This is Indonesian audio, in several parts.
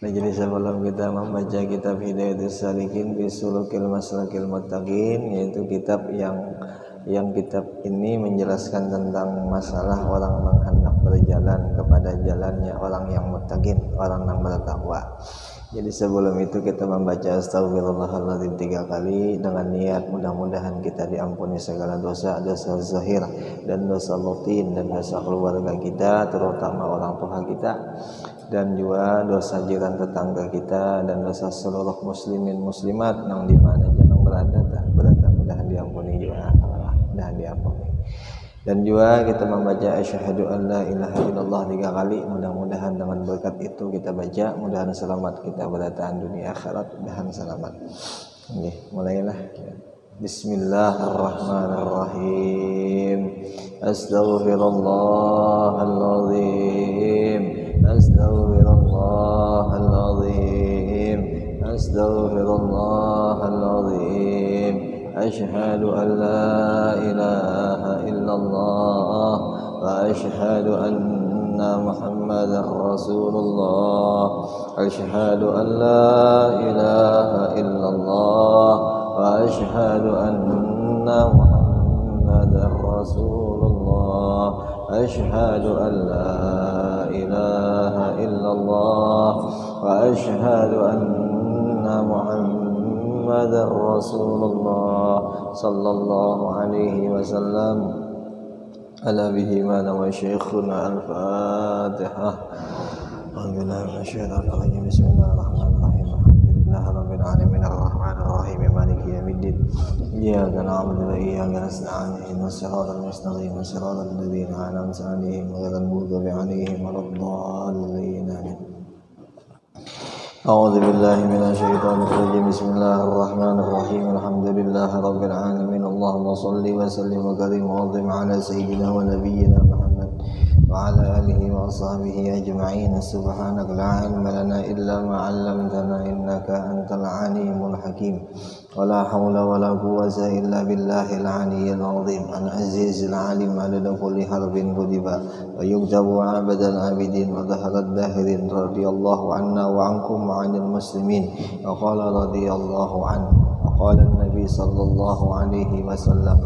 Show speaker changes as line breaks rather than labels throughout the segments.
Nah, jadi sebelum kita membaca kitab Hidayatus Salikin fi Sulukil Maslakil Muttaqin, yaitu kitab yang kitab ini menjelaskan tentang masalah orang menghendak berjalan kepada jalannya orang yang muttaqin, orang yang bertakwa. Jadi sebelum itu kita membaca astagfirullahaladzim 3 kali dengan niat mudah-mudahan kita diampuni segala dosa zahir dan dosa batin dan dosa keluarga kita, terutama orang tua kita, dan juga dosa jiran tetangga kita dan dosa seluruh muslimin muslimat yang di mana jangan berada mudahan diampuni juga, mudahan diampuni. Dan juga kita membaca asyhadu an la ilaha illallah 3 kali, mudah-mudahan dengan berkat itu kita baca, mudahan selamat kita berdataan dunia akhirat, mudahan selamat. Oke, mulailah. Bismillahirrahmanirrahim. Astaghfirullahaladzim, astaghfirullahaladzim, astaghfirullahaladzim. Asyhadu an la ilaha illallah wa asyhadu anna Muhammadar Rasulullah. Asyhadu an la ilaha illallah wa asyhadu anna Muhammadar Rasulullah. Asyhadu an la ilaha illallah wa asyhadu anna Muhammadar Rasulullah sallallahu alaihi wasallam. Ala bihi mana wa syekhuna al-Fatihah. Bismillahirrahmanirrahim. Alhamdulillahirabbil alamin arrahmanir rahim maliki yaumiddin. Iyyaka na'budu wa iyyaka nasta'in. Ihdinas siratal mustaqim, siratal ladzina an'amta 'alaihim ghairil maghdubi 'alaihim waladdallin. أعوذ بالله من الشيطان الرجيم. بسم الله الرحمن الرحيم. الحمد لله رب العالمين. اللهم صل وسلم وكرم وعظم على سيدنا ونبينا محمد وعلى آله وصحبه أجمعين. سبحانك لا علم لنا إلا ما علمتنا إنك أنت العليم الحكيم. ولا حول ولا قوة إلا بالله العلي العظيم. العزيز العليم عدد كل حرف كتبا ويكتب عبد العابدين وظهر الداهرين. رضي الله عنا وعنكم وعن المسلمين. وقال رضي الله عنه وقال النبي صلى الله عليه وسلم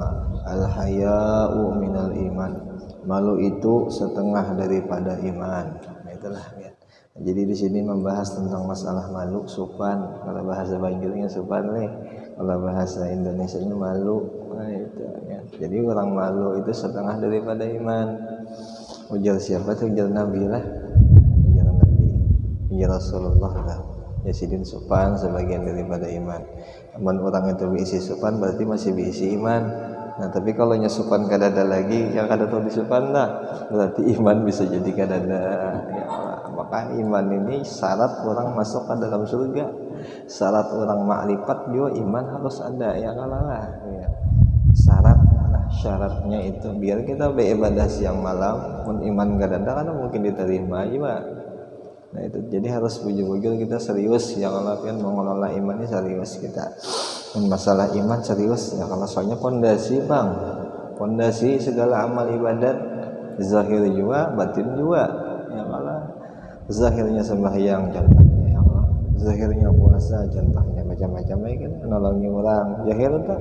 الحياء من الإيمان. Malu itu setengah daripada iman. Nah, itulah ya. Jadi di sini membahas tentang masalah malu, sopan. Kalau bahasa Banjarnya sopan nih. Kalau bahasa Indonesianya malu. Nah, itu ya. Jadi orang malu itu setengah daripada iman. Ujar siapa tuh? Ujar Nabi lah. Ujar Nabi. Ujar Rasulullah lah. Ya sidin sopan sebagian daripada iman. Namun orang itu berisi sopan berarti masih berisi iman. Nah, tapi kalau nyusupan kadada lagi, yang kada tahu disupan dah, berarti iman bisa jadi kadada. Ya, maka iman ini syarat orang masuk ke dalam surga. Syarat orang makrifat juga iman harus ada, ya kalah. Ya. Syaratnya itu biar kita beribadah siang malam, pun iman kadada kan mungkin diterima juga. Nah itu jadi harus bujur-bujur kita serius ya kalau kan mengelola iman ini serius kita. Masalah iman serius ya kalau soalnya pondasi bang, pondasi segala amal ibadat zahir juga batin juga ya kalau zahirnya sembahyang contohnya ya Allah, zahirnya puasa contohnya macam-macam lagi kan nolongi orang zahir tak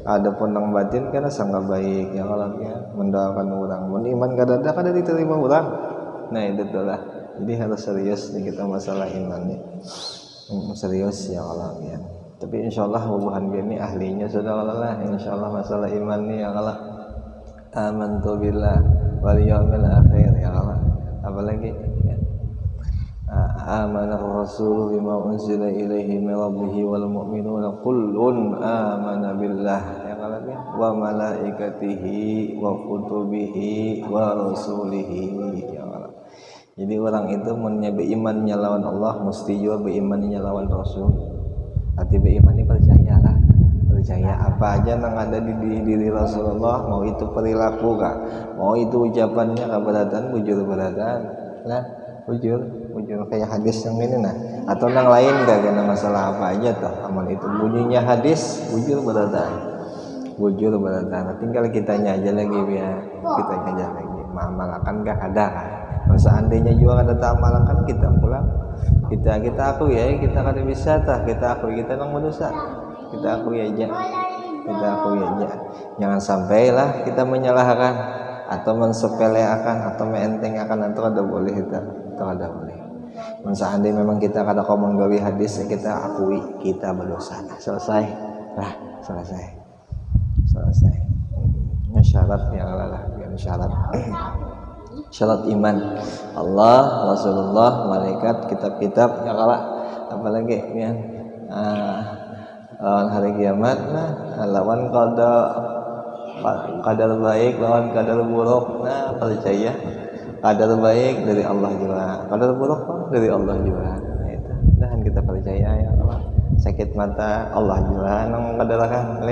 ada pun yang batin karena sangat baik ya kalau ya mendoakan orang iman kadada kada diterima orang. Nah itu itulah jadi harus serius nih kita masalah iman nih serius ya Allah ya. Tapi insyaallah hubungan ini ahlinya sudah Allah. Insyaallah masalah iman nih ya Allah. Amantu billah wal yaumil akhir ya Allah. Apalagi ya. Amana ar-rasul bima unzila ilaihi min rabbih wal mu'minuna kullun amana billah ya Allah ya. Wa malaikatihi wa kutubihi wa rasulihi ya Allah. Jadi orang itu berimannya lawan Allah mesti juga berimannya lawan Rasul. Hati beriman ini percayalah, percaya apa aja yang ada di diri Rasulullah, mau itu perilaku kah, mau itu ucapannya keberatan, bujur keberatan, nah bujur kayak hadis yang ini nah, atau yang lain kah karena masalah apa aja tuh, amal itu bunyinya hadis, bujur keberatan, tinggal kitanya aja lagi ya, kitanya aja lagi, amal akankah ada kah? seandainya juga kada tak amalan kan kita pulang kita akui ya kita kada bisa tah kita akui kita nang berdosa kita akui aja jangan sampailah kita menyalahkan atau mensepelekan atau meentengakan atau kada boleh itu kada boleh. Seandainya memang kita kada komong gawe hadis kita akui kita berdosa selesai. Ini syarat yang syarat iman Allah, Rasulullah, malaikat, kitab-kitab ya kalah apalagi ya lawan hari kiamat lawan qadar baik lawan qadar buruk percaya qadar baik dari Allah juga qadar buruk dari Allah juga itu dan kita percaya ya Allah sakit mata Allah juga nang mengqadarkan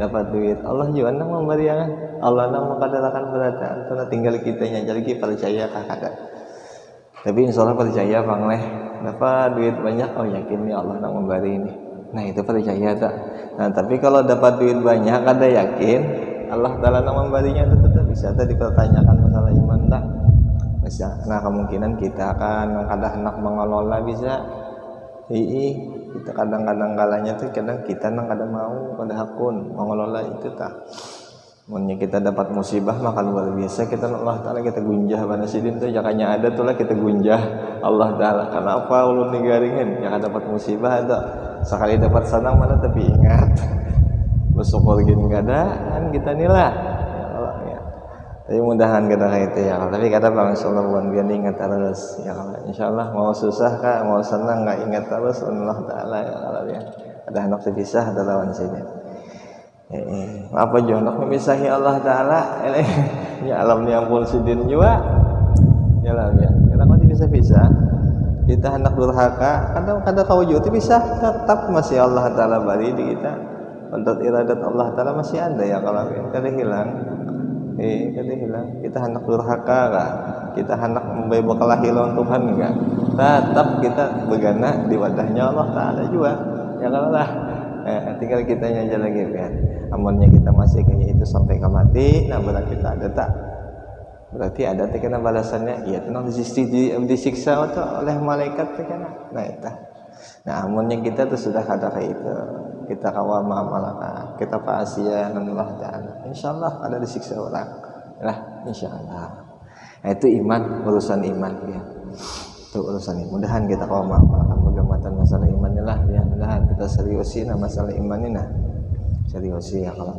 dapat duit Allah juga nang memberikan Allah nang mengqadarkan berada antara tinggal kitanya jadi kita percaya kada tapi insyaallah percaya bang dapat duit banyak yakin ya Allah nang memberi ini itu percaya tak tapi kalau dapat duit banyak kada yakin Allah Ta'ala nang memberinya itu tetap bisa dipertanyakan masalah iman tak bisa kemungkinan kita akan kada hendak mengelola bisa kita kadang-kadang kalanya tuh kadang kita nang kada mau kada hakun mengelola itu tak Maunya kita dapat musibah maka luar biasa kita Allah Ta'ala kita gunjah pada sidin tuh jakanya ada tuh lah kita gunjah Allah Ta'ala kenapa ulun digaringin jangan dapat musibah ada sekali dapat senang mana tapi ingat bersyukur gini kada kan kita nilah ya Allah ya tapi mudahan kada kayak itu ya tapi kada bang insyaallah bukan biar ingat terus ya Allah insyaallah mau susah kah mau senang nggak ingat terus Allah Ta'ala ya Allah ya ada hendak terpisah ada lawan sini apa jono memisahi Allah Ta'ala ya alam yang pun sidin juga ya lah ya kenapa bisa kita hendak durhaka kadang kau juga bisa tetap masih Allah Ta'ala bari di kita untuk iradat Allah Ta'ala masih ada ya kalau kada hilang kita hendak durhaka kah kita hendak memberi bekal lawan Tuhan enggak tetap kita begana di wadahnya Allah Ta'ala juga ya kalau lah tinggal kitanya aja lagi kan amalnya kita masih kayak itu sampai ke mati berarti tak ada tak berarti ada kena balasannya iya tenang disiksa oleh malaikat kena itu amalnya kita tuh sudah ada kayak itu kita kawal malaikat kita pasian Allah Ta'ala insyaallah ada disiksa orang lah insyaallah itu iman urusan iman ya itu urusan ini mudahan kita kawal malaikat bagaimana masalah iman lah ya mudahan kita seriusin masalah iman ini seriusi ya kalau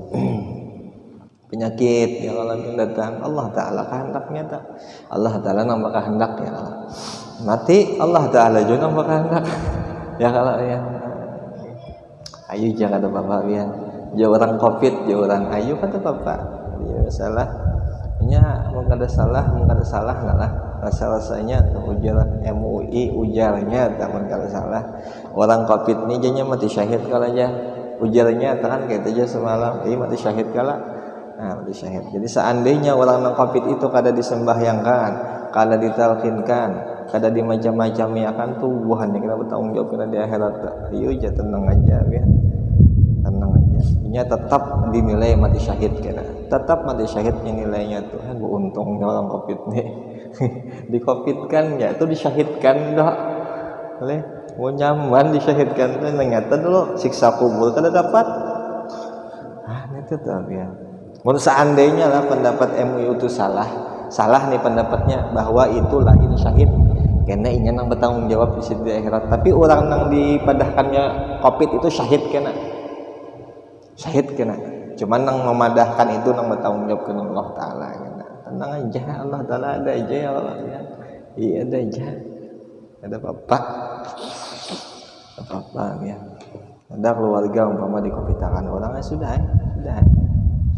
penyakit ya kalau datang Allah Ta'ala kehendaknya tak Allah Ta'ala nambah kehendak ya kalau mati Allah Ta'ala juga nambah kehendak ya kalau ya ayo jangan ada bapak ya jauh orang covid jauh orang ayo kata bapak ya salah nya mau kada salah lah rasa-rasanya ujar MUI ujarnya tak kada salah orang covid ini jadinya mati syahid kalau aja ujarnya tangan kayak aja semalam mati syahid kala mati syahid jadi seandainya orang nang covid itu kada disembahyangkan kada ditalkinkan kada dimacam-macam ya kan tubuhannya kita bertanggung jawab kena di akhirat ayo aja tenang aja ya tenang aja ini tetap dinilai mati syahid kena tetap mati syahidnya nilainya Tuhan beruntungnya orang covid nih di covid kan ya itu disyahidkan dah oleh mau nyaman disyahidkan itu ternyata dulu siksa kubur kada dapat itu tuh ya menurut seandainya lah pendapat MUI itu salah nih pendapatnya bahwa itu lain syahid karena ini nang bertanggung jawab di akhirat tapi orang nang dipadahkannya covid itu syahid kena cuman nang memadahkan itu nang bertanggung jawab ke Allah Ta'ala kena tenang aja Allah Ta'ala ada aja ya Allah ya iya ada aja ada apa ya ada keluarga umpama dikopitakan orang sudah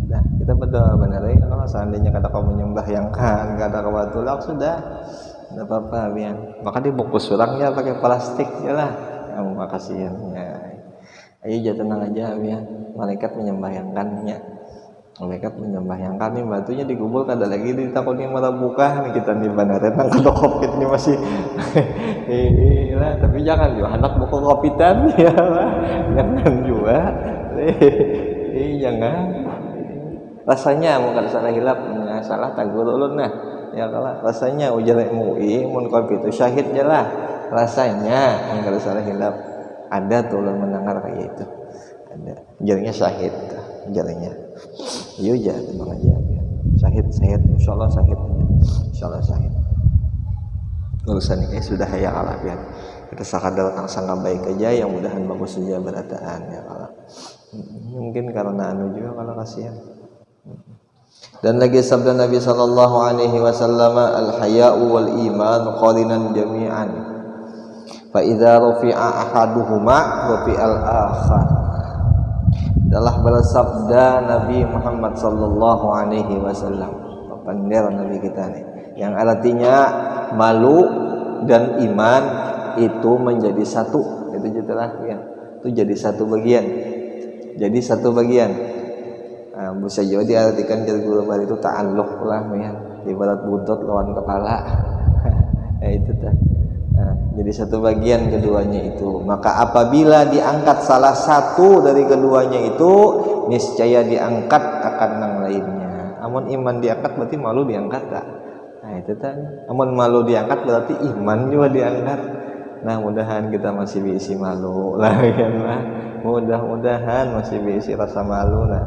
kita berdoa benar ya kalau seandainya kata kau menyembahyangkan kata kau tulak sudah tidak apa-apa ya maka dibungkus orangnya pakai plastik ya lah makasih ya ayo jangan tenang aja ya malaikat menyembahyangkannya malaikat menyembahyangkan nih batunya dikubur kada lagi ditakuni malah buka nih kita nih beneran nang kada covid nih masih lah tapi jangan juga anak buku covidan ya lah jangan juga jangan rasanya mau kada salah hilap salah tagur ulun nah ya kalau rasanya ujar MUI mun kopi itu syahid jelah rasanya enggak salah hilap ada tuh ulun mendengar kayak itu ada jarinya syahid jarinya iya aja bang aja syahid insyaallah syahid urusan ini sudah ya kalah ya kita sakadar sangka baik aja yang mudahan bagus saja berataan ya kalah mungkin karena anu juga kalau kasihan. Dan lagi sabda Nabi sallallahu alaihi wasallam al-haya'u wal iman qarinan jami'an fa idza rufi'a ahaduhuma rufi'al akhar. Adalah bersabda Nabi Muhammad sallallahu alaihi wasallam pandir Nabi kita nih yang artinya malu dan iman itu menjadi satu. Itu jelas ya. Itu jadi satu bagian. Bisa juga diartikan jadi guru baru itu ta'alluq lah ya. Ibarat buntut lawan kepala. Itu tah. Jadi satu bagian keduanya itu. Maka apabila diangkat salah satu dari keduanya itu, niscaya diangkat akan yang lainnya. Amun iman diangkat berarti malu diangkat tak? Nah itu tah. Amun malu diangkat berarti iman juga diangkat. Nah mudahan kita masih diisi malu lah kan lah. Mudah-mudahan masih diisi rasa malu lah.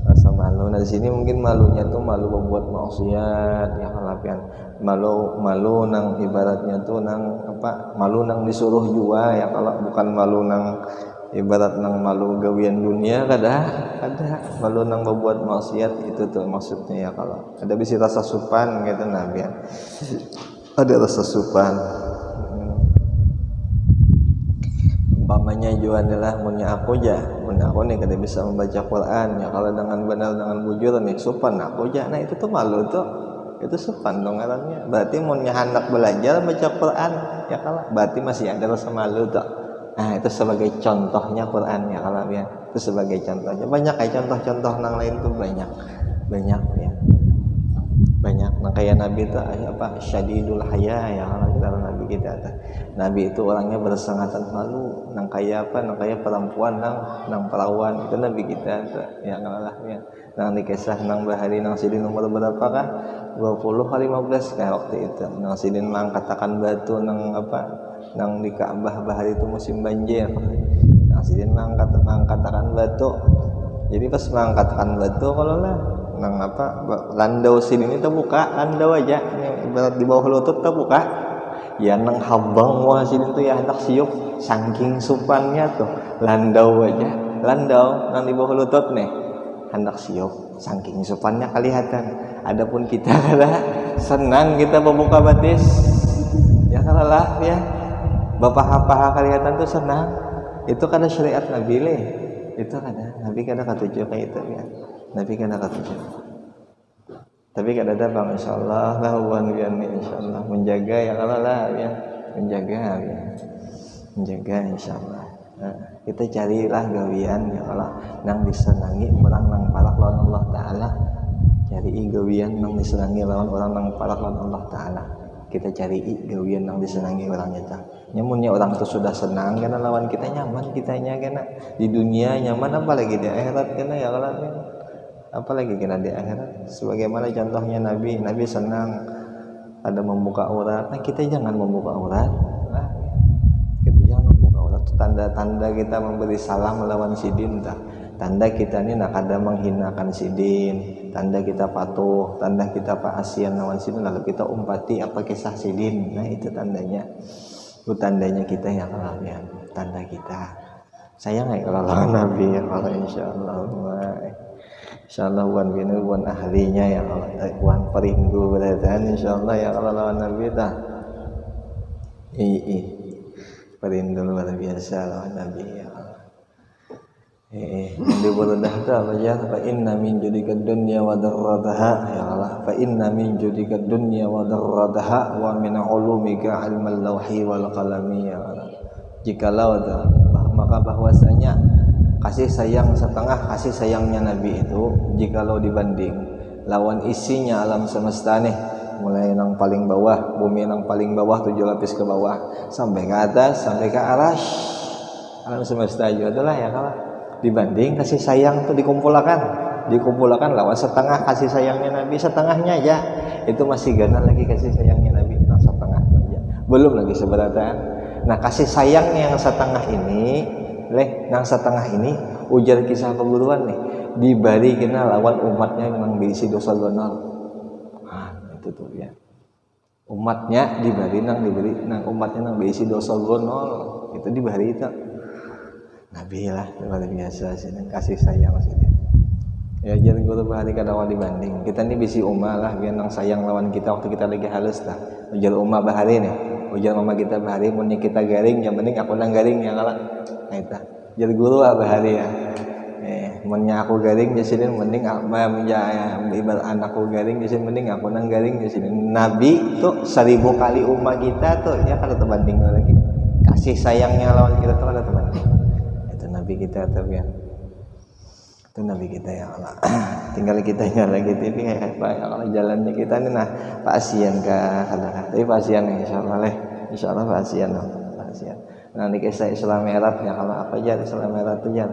Rasa malu. Nah di sini mungkin malunya tuh malu membuat maksiat ya kalapian. Malu nang ibaratnya tuh nang apa? Malu nang disuruh jua ya kalau bukan malu nang ibarat nang malu gawian dunia ada malu nang membuat maksiat itu tuh maksudnya ya kalau ada bisa rasa supan gitu Nabi. Ada rasa supan. Umpamanya juga adalah punya aku nih kada bisa membaca Quran ya kalau dengan benar dengan bujur nih sopan aku aja nah itu tuh malu tuh itu sopan dong ngarannya berarti mau hendak belajar baca Quran ya kalau berarti masih ada rasa malu tuh nah itu sebagai contohnya Quran ya kalau ya itu sebagai contohnya banyak kayak contoh-contoh yang lain tuh banyak ya banyak nah kayak Nabi itu apa syadidul haya ya kalau Nabi kita Nabi itu orangnya bersangatan malu nang kayak apa nang kayak perempuan nang perawan itu Nabi kita ya ngalah ya nang dikisah nang bahari nang sidin nomor berapa kah 20 kali 15 kayak waktu itu nang sidin mangkatakan batu nang apa nang di Ka'bah bahari itu musim banjir nang sidin mangkatakan batu jadi pas mangkatakan batu kalau lah nang apa landau sini terbuka landau aja ibarat di bawah lutut terbuka ya nang habang wah sini tuh ya hendak siup saking supannya tuh landau nang di bawah lutut nih hendak siup saking supannya kelihatan adapun kita kada senang kita membuka batis ya kalah ya bapak kelihatan tuh senang itu karena syariat Nabi itu kada Nabi kada katuju kayak itu ya Nabi kan akan tujuh. Tapi kada ada bang insyaallah lawan bian insyaallah menjaga ya kalau lah ya menjaga insyaallah. Nah, kita carilah gawian ya kalau nang disenangi orang nang palak lawan Allah taala. Cari gawian nang disenangi lawan orang nang palak lawan Allah taala. Kita cari gawian nang disenangi orang kita. Nyamunnya orang itu sudah senang karena lawan kita nyaman kitanya karena di dunia nyaman apalagi di akhirat karena ya kalau apalagi kena di akhirat sebagaimana contohnya Nabi senang ada membuka aurat nah kita jangan membuka aurat kita jangan membuka aurat tanda-tanda kita memberi salam melawan sidin tanda kita ini nak ada menghinakan sidin tanda kita patuh tanda kita paasian lawan sidin lalu kita umpati apa kisah sidin nah itu tandanya kita yang alamiah tanda kita sayang ya kalau lawan Nabi ya kalau insyaallah wan bina wan ahlinya ya Allah wan peringgu beratan insyaallah ya kalau lawan Nabi tah perindu luar biasa lawan Nabi ya Allah di borodah tu apa ya fa inna min judika dunya wa darrataha ya Allah fa inna min judika dunya wa darrataha wa min ulumika ilmal lawhi wal qalami ya Allah jikalau maka bahwasanya kasih sayang setengah kasih sayangnya Nabi itu jikalau dibanding lawan isinya alam semesta nih mulai yang paling bawah bumi yang paling bawah 7 lapis ke bawah sampai ke atas sampai ke arasy alam semesta juga itulah ya kalau dibanding kasih sayang itu dikumpulkan dikumpulkan lawan setengah kasih sayangnya Nabi, setengahnya aja itu masih ganal lagi kasih sayangnya Nabi, nah setengah aja belum lagi seberatan. Nah kasih sayangnya yang setengah ini yang setengah ini ujar kisah keburuan nih dibari kena lawan umatnya yang berisi dosa gonol. Nah itu tuh ya, umatnya dibari umatnya yang berisi dosa gonol itu dibari itu Nabi lah luar biasa sih kasih sayang sih ya. Jadi guru bahari kadawa dibanding kita nih bisi umah lah biar nang sayang lawan kita waktu kita lagi halus lah ujar umah bahari nih ujar mama kita bahari punya kita garing yang penting aku nang garing ya kalah nah itu jadi guru bahari ya munnya aku garing di sini mending ibarat anakku garing di sini mending aku nang garing di sini. Nabi tuh 1000 kali umat kita tuh ya kada terbanding lagi kasih sayangnya lawan kita tuh kada terbanding. Itu Nabi kita tuh ya, itu Nabi kita ya Allah. Tinggal kitanya lagi tapi kayak apa ya kalau jalannya kita nih nah pasien kah kada tapi pasien insyaallah insyaallah pasien. Nah ini kisah Islam Mi'raj ya kalau apa aja Islam Mi'raj tuh ya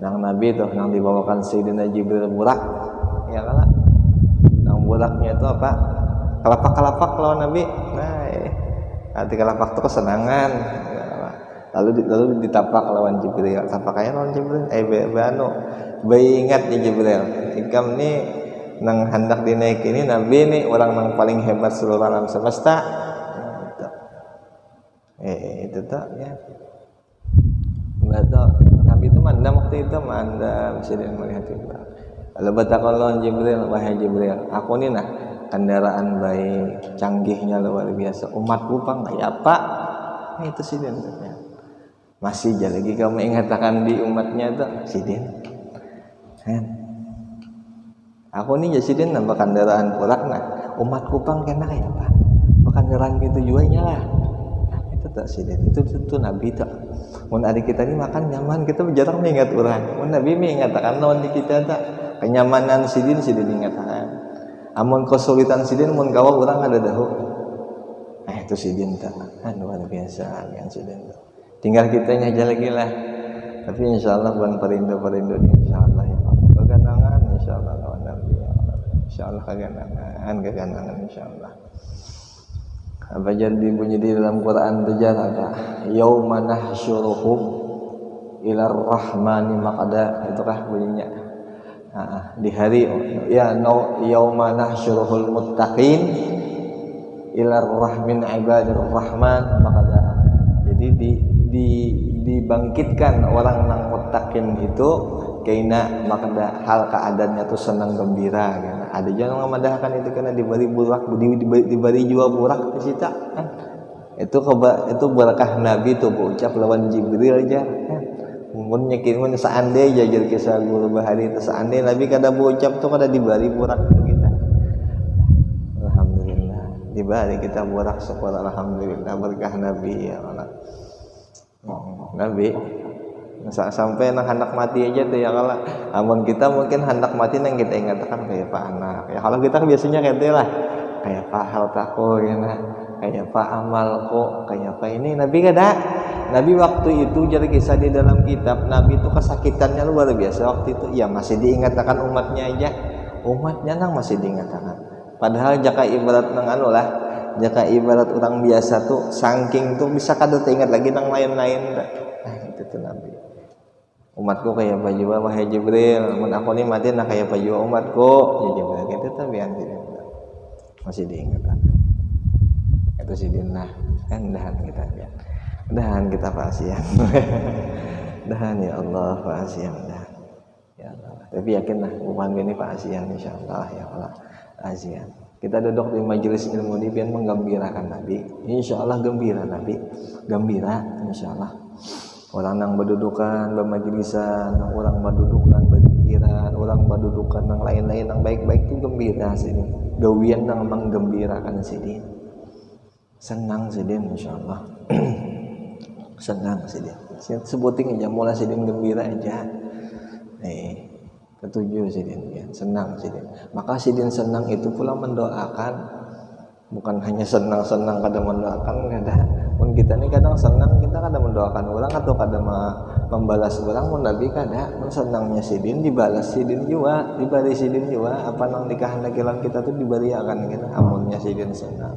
nang Nabi tuh nang dibawakan Sayyidina Jibril burak ya kan nang buraknya itu apa kelapak lawan Nabi nah hati kelapak itu kesenangan ya, lalu ditapak lawan Jibril tapaknya lawan Jibril ingat ya Jibril ikam nih nang hendak dinaik ini Nabi nih orang nang paling hebat seluruh alam semesta itu tuh ya betul. Nabi itu mandam waktu itu mandam Presiden melihat itu. Lalu bertakon Jibril, wahai Jibril, aku nih nah kendaraan baik, canggihnya luar biasa. Umatku pang kayak apa? Nah, itu Sidin. Masih aja lagi kamu ingatakan di umatnya tuh Sidin. Aku nih Sidin nambah kendaraan pulak nah umatku pang kena kayak apa? Kendaraan gitu jualnya lah. Tak Sidin itu Nabi tak mun adik kita ini makan nyaman kita jarang mengingat orang mun Nabi mengatakan lawan di kita tak kenyamanan Sidin ingatakan amun kesulitan Sidin mun kawa orang ada dahu itu Sidin tak luar biasa yang Sidin tak tinggal kitanya aja lagi lah tapi insyaallah bukan perindo insyaallah ya keganangan insyaallah lawan Nabi insyaallah keganangan insyaallah. Apa jadi bunyi di dalam Quran itu apa? Yauma nahsyuruhum ila rahmani maqada itu kah bunyinya? Di hari yauma nahsyuruhul muttaqin ila rahmin ibadir rahman maqada. Jadi dibangkitkan orang nang muttaqin itu kaina maqada hal keadaannya tuh senang gembira kan. Ada jangan memadahkan itu karena diberi burak diberi jua burak di situ kan. Itu berkah Nabi tuh ucap lawan Jibril aja kan. Mun nyakin seandainya jadi kisah guru bahari itu seandainya Nabi kada ucap tuh kada diberi burak kita. Alhamdulillah diberi kita burak syukur alhamdulillah berkah Nabi ya Allah. Nabi sampai nak hendak mati aja tuh ya kalau amun kita mungkin hendak mati nang kita ingatkan kayak pak anak ya kalau kita biasanya kayak lah kayak pak hartaku ya nah kayak pak amalku kayak apa ini Nabi kada Nabi waktu itu jadi kisah di dalam kitab Nabi itu kesakitannya luar biasa waktu itu ya masih diingatkan umatnya aja umatnya nang masih diingatkan padahal jaka ibarat nang jaka ibarat orang biasa tuh saking tuh bisa kada teringat lagi nang lain-lain itu tuh Nabi umatku kayak baju wahai Jibril mun aku nih mati nah kayak baju umatku ya Jibril gitu tapi yang masih diingat itu Sidin nah kan dahan kita pasien dahan ya Allah pasien dah ya Allah tapi yakin lah umat ini pasien insyaallah ya Allah pasien kita duduk di majelis ilmu ini biar menggembirakan Nabi insyaallah gembira Nabi gembira insyaallah orang yang berdudukan bermajlisan orang berdudukan berpikiran orang berdudukan yang lain-lain yang baik-baik itu gembira sini gawian yang menggembirakan sini senang sini insyaallah senang sini sebutin aja mulai sini gembira aja ketujuh sini ya senang sini maka sini senang itu pula mendoakan bukan hanya senang-senang kadang mendoakan kada pun kita ini kadang senang kita kadang mendoakan orang atau kadang membalas orang pun Nabi kada pun senangnya sidin dibalas sidin juga dibari sidin juga apa nang dikahanaki kita tuh diberiakan kita amunnya sidin senang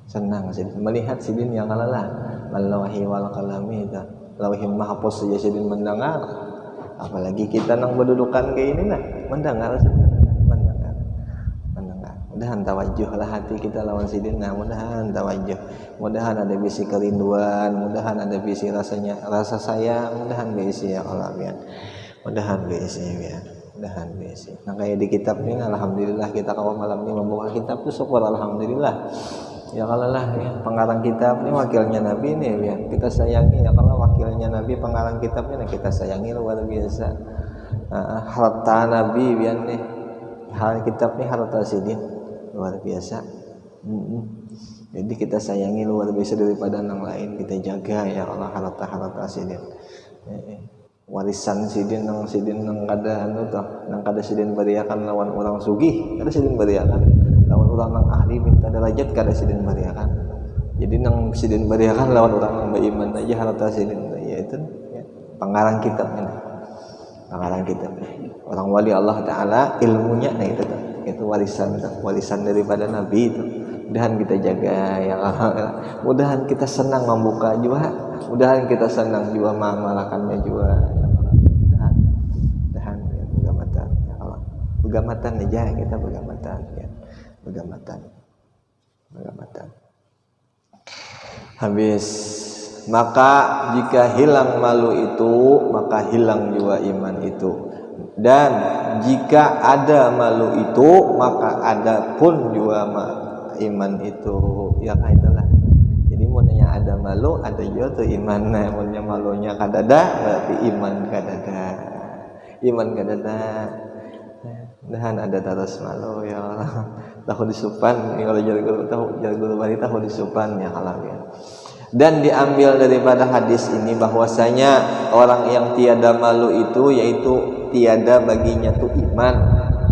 senang sidin melihat sidin yang kalalah malawahi wal kalami itu lauhim mahfuz saja sidin mendengar apalagi kita nang berdudukan kayak ini nah mendengar mudahan tawajuh lah hati kita lawan sidin nah mudahan tawajuh mudahan ada bisi kerinduan mudahan ada bisi rasa sayang mudahan bisi ya Allah ya mudahan bisi ya mudahan bisi nah kayak di kitab ini alhamdulillah kita kalau malam ini membawa kitab tuh syukur alhamdulillah ya kalau lah ya pengarang kitab ini wakilnya Nabi nih ya kita sayangi ya kalau wakilnya Nabi pengarang kitabnya nah kita sayangi luar biasa harta Nabi biar nih hal kitab nih harta sidin luar biasa. Jadi kita sayangi luar biasa daripada yang lain kita jaga ya Allah harta sidin warisan sidin nang kada anu toh nang kada sidin bariakan lawan orang sugih kada sidin bariakan lawan orang nang ahli minta derajat kada sidin bariakan jadi nang sidin bariakan lawan orang nang beriman aja harta sidin ya itu ya. Pengarang kitabnya orang wali Allah Ta'ala ilmunya nah itu warisan daripada Nabi itu mudahan kita jaga ya Allah mudahan kita senang membuka juga mudahan kita senang juga mengamalkannya juga ya Allah mudahan ya begamatan ya Allah begamatan aja kita begamatan ya begamatan habis maka jika hilang malu itu maka hilang juga iman itu dan jika ada malu itu maka ada pun juga iman itu ya itulah jadi munnya ada malu ada juga tuh iman nah munnya malunya kadada berarti iman kadada dan ada terus malu ya Allah tahu disupan kalau jar guru bari tahu disupan ya Allah ya. Dan diambil daripada hadis ini bahwasanya orang yang tiada malu itu yaitu tiada baginya tuh iman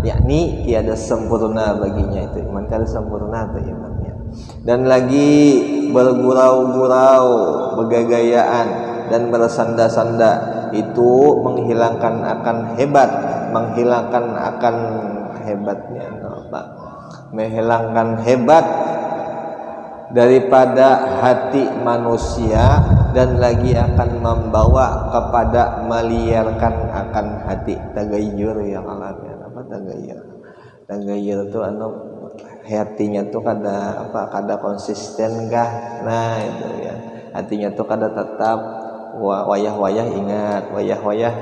yakni tiada sempurna baginya itu iman kada sempurna tuh imannya dan lagi bergurau-gurau bergagayaan dan bersanda-sanda itu menghilangkan akan hebatnya apa menghilangkan hebat daripada hati manusia dan lagi akan membawa kepada meliarkan akan hati tagayyur yang alami apa tagayyur itu hatinya tuh kada konsisten kah nah itu ya hatinya tuh kada tetap wayah-wayah ingat wayah-wayah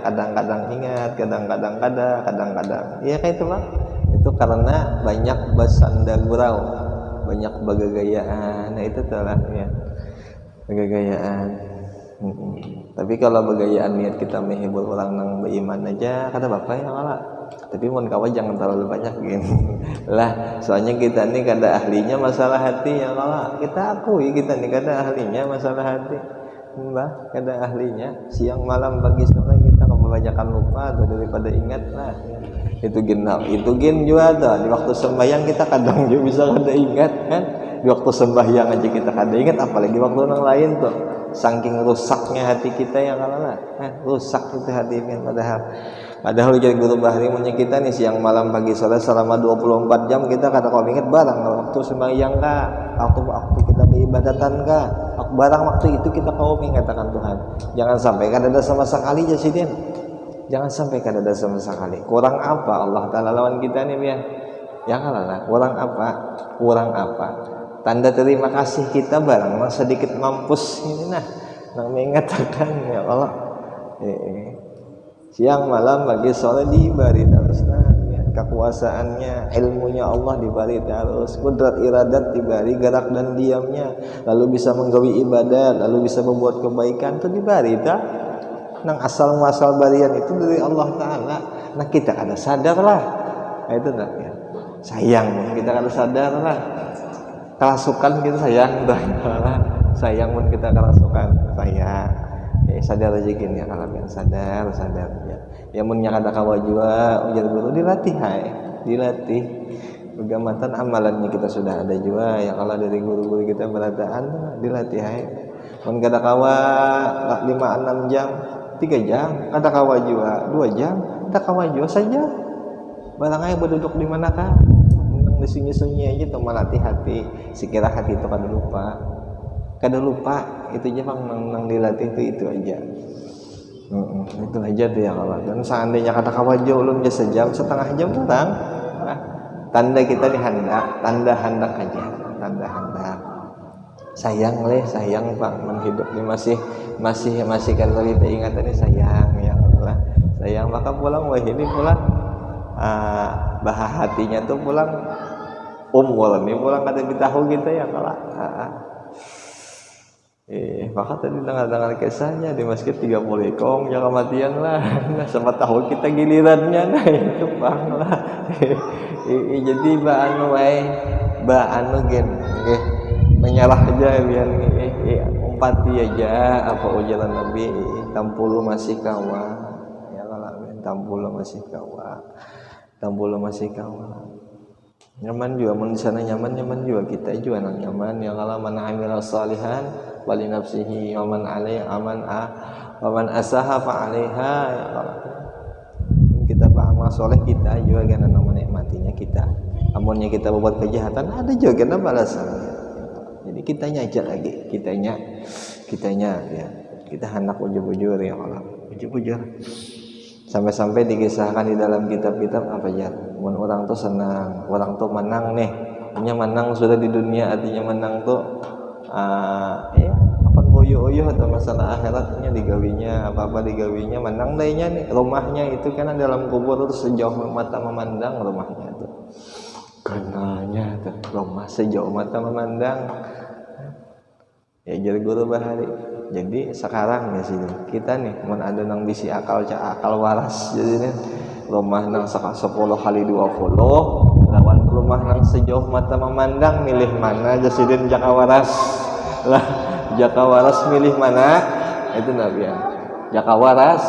kadang-kadang ingat kadang-kadang ya kayak itu Pak itu karena banyak bersanda gurau banyak bergagayaan nah itu telah ya bergagayaan tapi kalau bergayaan niat kita menghibur orang nang beriman aja kata bapak ya malah tapi mohon kawan jangan terlalu banyak gini lah soalnya kita ini kada ahlinya masalah hati ya malah kita akui kita ini kada ahlinya masalah hati mbah kada ahlinya siang malam pagi sore kita kebanyakan lupa atau daripada ingat lah ya. Itu gin juga ada di waktu sembahyang kita kadang juga bisa kada ingat kan di waktu sembahyang aja kita kada ingat apalagi waktu orang lain tuh saking rusaknya hati kita yang kalala rusak itu hati ini padahal jadi guru bahari punya kita nih siang malam pagi sore selama 24 jam kita kada kau ingat barang waktu sembahyang kah waktu kita beribadatan kah barang waktu itu kita kau mengatakan Tuhan jangan sampai kada ada sama sekali jasidin jangan sampai kada ada sama sekali kurang apa Allah Ta'ala lawan kita nih ya ya kalala kurang apa tanda terima kasih kita barang sedikit mampus ini nah nang mengatakan ya Allah siang malam pagi sore dibari terus nah ya, kekuasaannya ilmunya Allah dibari terus kudrat iradat dibari gerak dan diamnya lalu bisa menggawi ibadat lalu bisa membuat kebaikan itu dibari tak nang asal muasal barian itu dari Allah Ta'ala nah kita kada sadar lah nah, itu nak ya sayang kita kada sadar lah kerasukan kita sayang sayang pun kita kerasukan sayang sadar aja gini ya kalau yang sadar ya mun nya kada kawa juga ujar guru dilatih kegamatan amalannya kita sudah ada juga ya kalau dari guru-guru kita berataan dilatih mun kada kawa 5-6 jam 3 jam kada kawa juga 2 jam kada kawa juga saja barang aja berduduk di manakah di sunyi-sunyi aja tuh melatih hati sekira hati itu kada lupa itu aja nang dilatih itu aja itu aja tuh ya kalau dan seandainya kata kawajo ulun aja sejam setengah jam kurang tanda kita dihandak tanda handak aja tanda handak sayang pak menghidup ini masih kalau kita ingatan ini sayang ya Allah sayang maka pulang wah ini pulang bahas hatinya tuh pulang ini pulang kata bitahu kita ya kalau maka tadi dengar kisahnya di masjid 30 ekong ya kematian lah nah sama tahu kita gilirannya nah itu bang lah jadi anu gen menyalah aja biar umpati aja apa ujaran Nabi tampulu masih kawa ya kalau tampulu masih kawa nyaman juga mun sana nyaman juga kita juga nyaman ya kalau man amila salihan wali nafsihi wa man alaihi wa man asaha fa alaiha ya kalau kita beramal soleh kita juga kan menikmatinya kita amunnya kita berbuat kejahatan ada juga kan balasannya jadi kitanya aja lagi kitanya ya kita hendak ujur-ujur ya Allah ujur-ujur sampai-sampai dikisahkan di dalam kitab-kitab apa ya mun orang tuh senang orang tuh menang nih hanya menang sudah di dunia artinya menang tuh akan boyo-boyo atau masalah akhiratnya digawinya apa-apa digawinya menang dayanya nih rumahnya itu karena dalam kubur terus sejauh mata memandang rumahnya tuh kenanya tuh rumah sejauh mata memandang ya jadi guru bahari jadi sekarang ya sih kita nih mun ada nang bisi akal waras jadi nih rumah nang 10 kali 20 lawan rumah nang sejauh mata memandang milih mana Jasidin Jaka Waras lah Jaka Waras milih mana itu Nabi ya Jaka Waras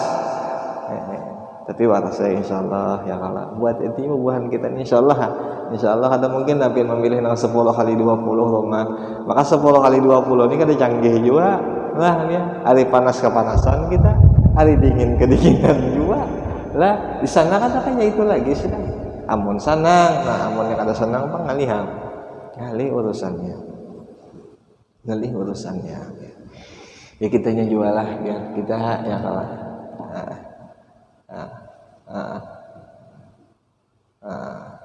tapi waras saya insyaallah ya kalau buat itu buahan kita insyaallah ada mungkin Nabi memilih nang 10 kali 20 rumah maka 10 kali 20 ini kada canggih juga lah ya hari panas kepanasan kita hari dingin kedinginan juga lah di sana kan kayak itu lagi sudah amun senang nah amun yang ada senang pang ngalih urusannya ya kitanya jualah biar kita ya kalah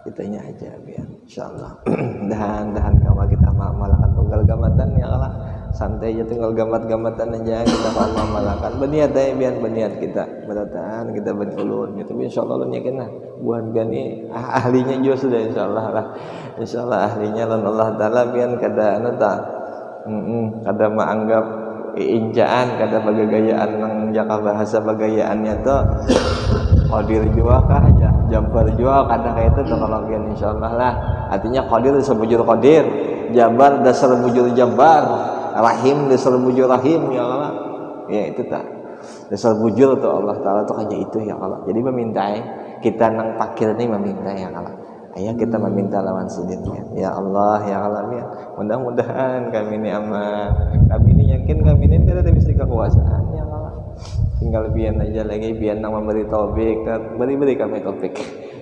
kitanya aja biar insyaallah dahan kawa kita malakan tunggal gamatan ya kalah santai aja tinggal gamat-gamatan aja kita malakan berniat aja biar berniat kita berataan kita berulun gitu insyaallah ulun yakin lah buan gani ahlinya juga sudah insyaallah ahlinya lan Allah taala biar kada kada menganggap injaan kada bagayaan nang jaka bahasa bagayaannya tuh qadir juga kah aja jabar juga kada kayak itu tuh kalau biar insyaallah lah artinya qadir sebujur qadir jabar dasar bujur jabar rahim dasar bujur rahim ya Allah ya itu tak dasar bujur tuh Allah taala tuh hanya itu ya Allah jadi meminta kita nang pakir ini meminta ya Allah ayo kita meminta lawan sidinnya ya Allah ya Allah ya mudah-mudahan kami ini aman kami ini yakin kami ini kada bisa kekuasaan ya Allah tinggal biar aja lagi biar nang memberi taufik beri kami taufik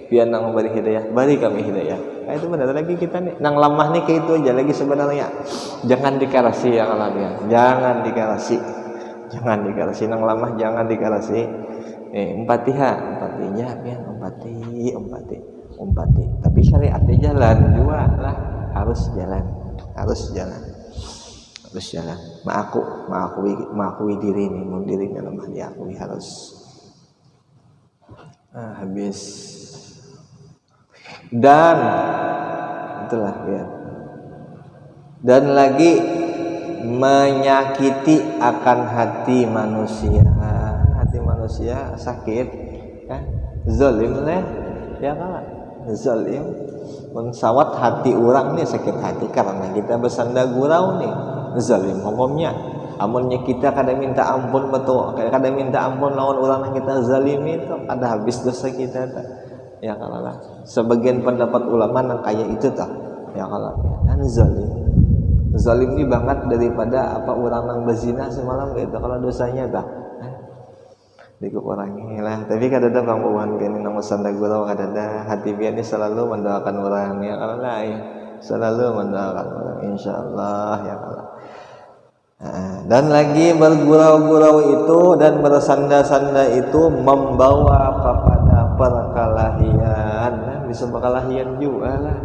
biar nang memberi hidayah beri kami hidayah itu benar lagi kita nih nang lamah nih kayak itu aja lagi sebenarnya jangan dikarasi ya kalau ya jangan dikarasi nang lamah jangan dikarasi empatinya biar empati tapi syariatnya jalan juga lah harus jalan mengakui diri nih mau diri lemah diakui harus habis dan itulah ya dan lagi menyakiti akan hati manusia sakit kan zalim lah ya kan zalim mensawat hati orang nih sakit hati karena kita bersanda gurau nih zalim hukumnya amunnya kita kada minta ampun betul kada minta ampun lawan orang yang kita zalimi itu ada habis dosa kita ya kalau lah sebagian pendapat ulama nang kayak itu tah ya kalau dan zalim ini banget daripada apa orang nang berzina semalam gitu kalau dosanya tah dikurangi lah. Tapi kadang bang Uwan kini nang sanda gurau kadang hati biar selalu mendoakan orang ya kalau lah ya selalu mendoakan orang insyaallah ya kalau. Dan lagi bergurau-gurau itu dan bersanda-sanda itu membawa kepada perkelahian. Nah, bisa perkelahian juga lah.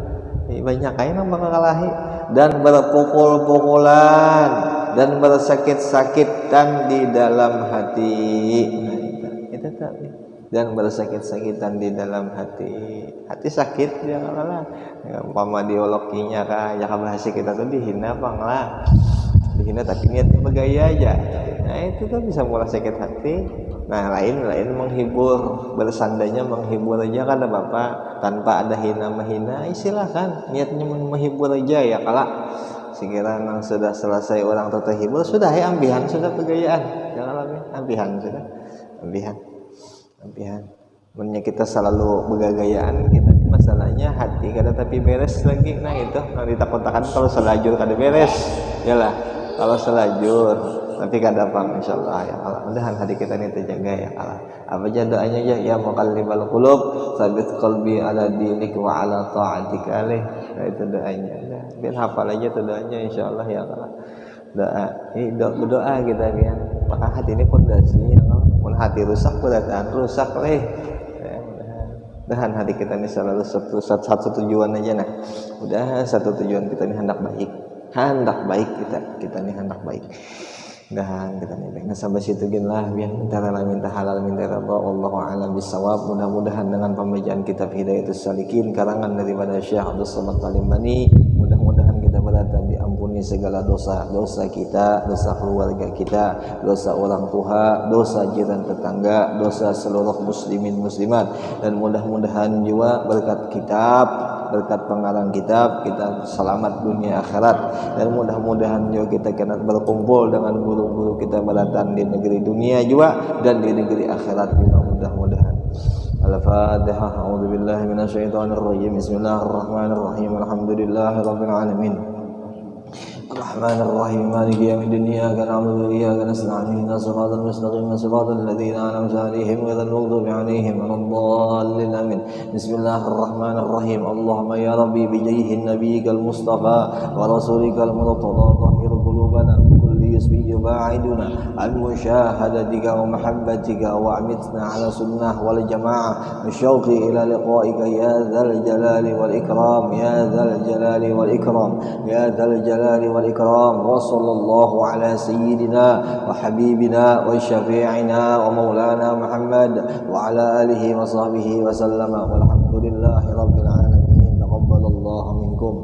Banyak kain yang perkelahi dan berpukul-pukulan dan bersakit-sakitan di dalam hati. Nah, itu tapi dan bersakit-sakitan di dalam hati sakit ya lah. Umpama diologinya kah ya bahasa kita tuh dihina bang lah. Dihina tapi niatnya bergaya aja. Nah itu kan bisa mulai sakit hati. Nah lain menghibur, bersandanya menghibur aja kan bapak tanpa ada hina menghina. Silakan niatnya menghibur aja ya kalau sekiranya sudah selesai orang terhibur sudah ya ambihan sudah pegayaan jangan lagi ambihan sudah ambihan. Mennya kita selalu bergayaan kita ini masalahnya hati kada tapi beres lagi nah itu nah ditakut-takutan kalau selajur kada beres yalah kalau selajur tapi kada apa insyaallah ya Allah mudahan hati kita ini terjaga ya Allah apa aja doanya ya muqallibal qulub tsabit qalbi ala dinik wa ala ta'atika alih nah itu doanya nah, biar hafal aja tuh doanya insyaallah ya Allah doa kita biar maka hati ini pondasi ya Allah mun hati rusak berarti rusak leh mudahan hati kita ini selalu satu tujuan aja nah udah satu tujuan kita ini hendak baik kita ini hendak baik dan kita nih baik sampai situ lah biar minta halal minta ridha wallahu a'lam bissawab mudah-mudahan dengan pembacaan kitab Hidayatus Salikin karangan daripada Syekh Abdul Somad Talimbani mudah-mudahan kita berada diampuni segala dosa kita dosa keluarga kita dosa orang tua dosa jiran tetangga dosa seluruh muslimin muslimat dan mudah-mudahan juga berkat kitab berkat pengarang kitab kita selamat dunia akhirat dan mudah-mudahan juga kita kena berkumpul dengan guru-guru kita berdatang di negeri dunia juga dan di negeri akhirat juga mudah-mudahan. Al-Fatihah. A'udzubillahi minasyaitonirrajim. Bismillahirrahmanirrahim. Alhamdulillahirabbil alamin. الرحمن الرحيم مالك يوم الدين إياك نعبد وإياك نستعين اهدنا الصراط المستقيم صراط الذين أنعمت عليهم غير المغضوب عليهم ولا الضالين آمين بسم الله الرحمن الرحيم اللهم يا ربي بجاه نبيك المصطفى ورسولك المرتضى طهر قلوبنا من كل اسم يباعدنا عن مشاهدتك ومحبتك وأمتنا على سنة والجماعة بالشوق إلى لقائك يا ذا الجلال والإكرام يا ذا الجلال والإكرام يا ذا الجلال والإكرام وصلى الله على سيدنا وحبيبنا وشفيعنا ومولانا محمد وعلى آله وصحبه وسلم والحمد لله رب العالمين تقبل الله منكم